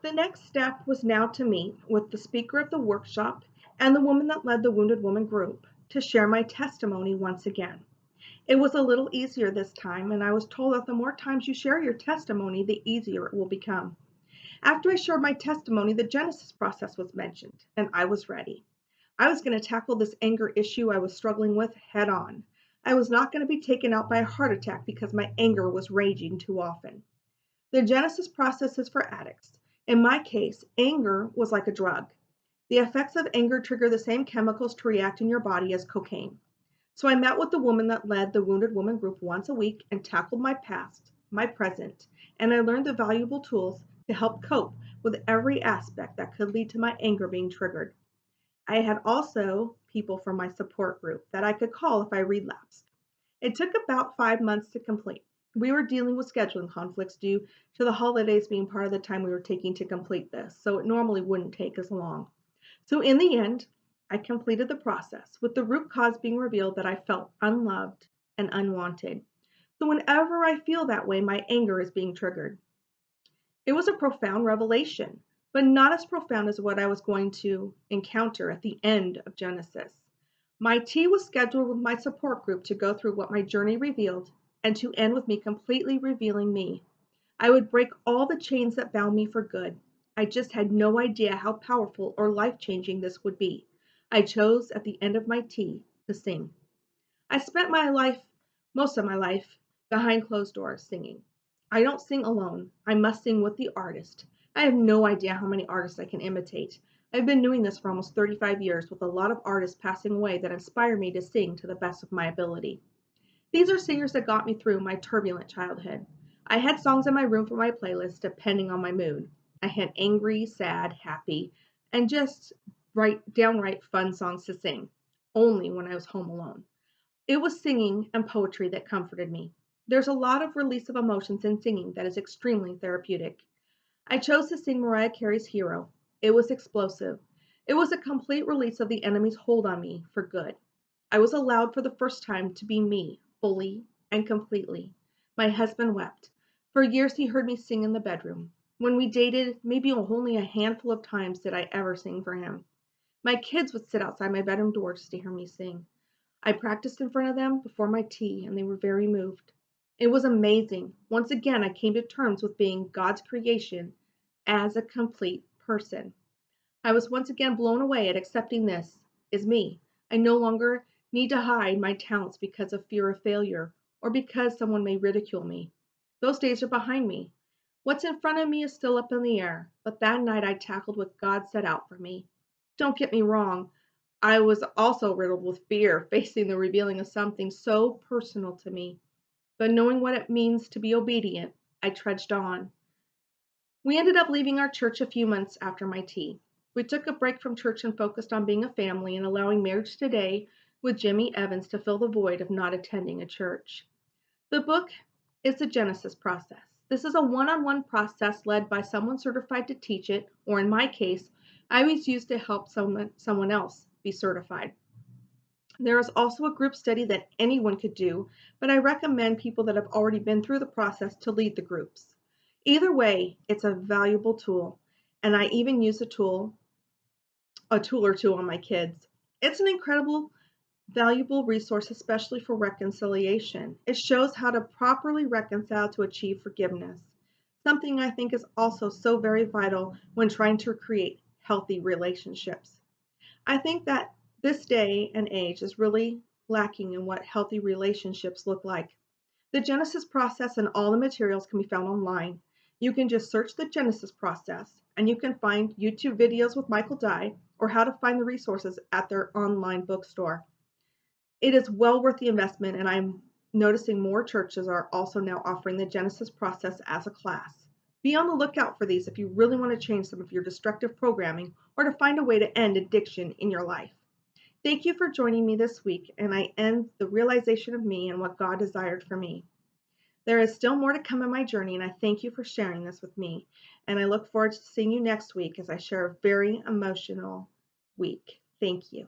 The next step was now to meet with the speaker of the workshop and the woman that led the Wounded Woman group to share my testimony once again. It was a little easier this time, and I was told that the more times you share your testimony, the easier it will become. After I shared my testimony, the Genesis process was mentioned, and I was ready. I was going to tackle this anger issue I was struggling with head on. I was not going to be taken out by a heart attack because my anger was raging too often. The Genesis process is for addicts. In my case, anger was like a drug. The effects of anger trigger the same chemicals to react in your body as cocaine. So I met with the woman that led the Wounded Woman group once a week and tackled my past, my present, and I learned the valuable tools to help cope with every aspect that could lead to my anger being triggered. I had also people from my support group that I could call if I relapsed. It took about 5 months to complete. We were dealing with scheduling conflicts due to the holidays being part of the time we were taking to complete this, so it normally wouldn't take as long. So in the end, I completed the process, with the root cause being revealed that I felt unloved and unwanted. So whenever I feel that way, my anger is being triggered. It was a profound revelation, but not as profound as what I was going to encounter at the end of Genesis. My tea was scheduled with my support group to go through what my journey revealed and to end with me completely revealing me. I would break all the chains that bound me for good. I just had no idea how powerful or life-changing this would be. I chose at the end of my tea to sing. I spent most of my life, behind closed doors singing. I don't sing alone. I must sing with the artist. I have no idea how many artists I can imitate. I've been doing this for almost 35 years with a lot of artists passing away that inspire me to sing to the best of my ability. These are singers that got me through my turbulent childhood. I had songs in my room for my playlist depending on my mood. I had angry, sad, happy, and just downright fun songs to sing, only when I was home alone. It was singing and poetry that comforted me. There's a lot of release of emotions in singing that is extremely therapeutic. I chose to sing Mariah Carey's Hero. It was explosive. It was a complete release of the enemy's hold on me for good. I was allowed for the first time to be me, fully and completely. My husband wept. For years he heard me sing in the bedroom. When we dated, maybe only a handful of times did I ever sing for him. My kids would sit outside my bedroom door just to hear me sing. I practiced in front of them before my tea, and they were very moved. It was amazing. Once again, I came to terms with being God's creation as a complete person. I was once again blown away at accepting this is me. I no longer need to hide my talents because of fear of failure or because someone may ridicule me. Those days are behind me. What's in front of me is still up in the air, but that night I tackled what God set out for me. Don't get me wrong, I was also riddled with fear, facing the revealing of something so personal to me. But knowing what it means to be obedient, I trudged on. We ended up leaving our church a few months after my tea. We took a break from church and focused on being a family and allowing Marriage Today with Jimmy Evans to fill the void of not attending a church. The book is the Genesis process. This is a one-on-one process led by someone certified to teach it, or in my case, I was used to help someone else be certified. There is also a group study that anyone could do, but I recommend people that have already been through the process to lead the groups. Either way, it's a valuable tool, and I even use a tool or two on my kids. It's an incredible, valuable resource, especially for reconciliation. It shows how to properly reconcile to achieve forgiveness, something I think is also so very vital when trying to create healthy relationships. I think that this day and age is really lacking in what healthy relationships look like. The Genesis process and all the materials can be found online. You can just search the Genesis process and you can find YouTube videos with Michael Dye or how to find the resources at their online bookstore. It is well worth the investment, and I'm noticing more churches are also now offering the Genesis process as a class. Be on the lookout for these if you really want to change some of your destructive programming or to find a way to end addiction in your life. Thank you for joining me this week, and I end the realization of me and what God desired for me. There is still more to come in my journey, and I thank you for sharing this with me. And I look forward to seeing you next week as I share a very emotional week. Thank you.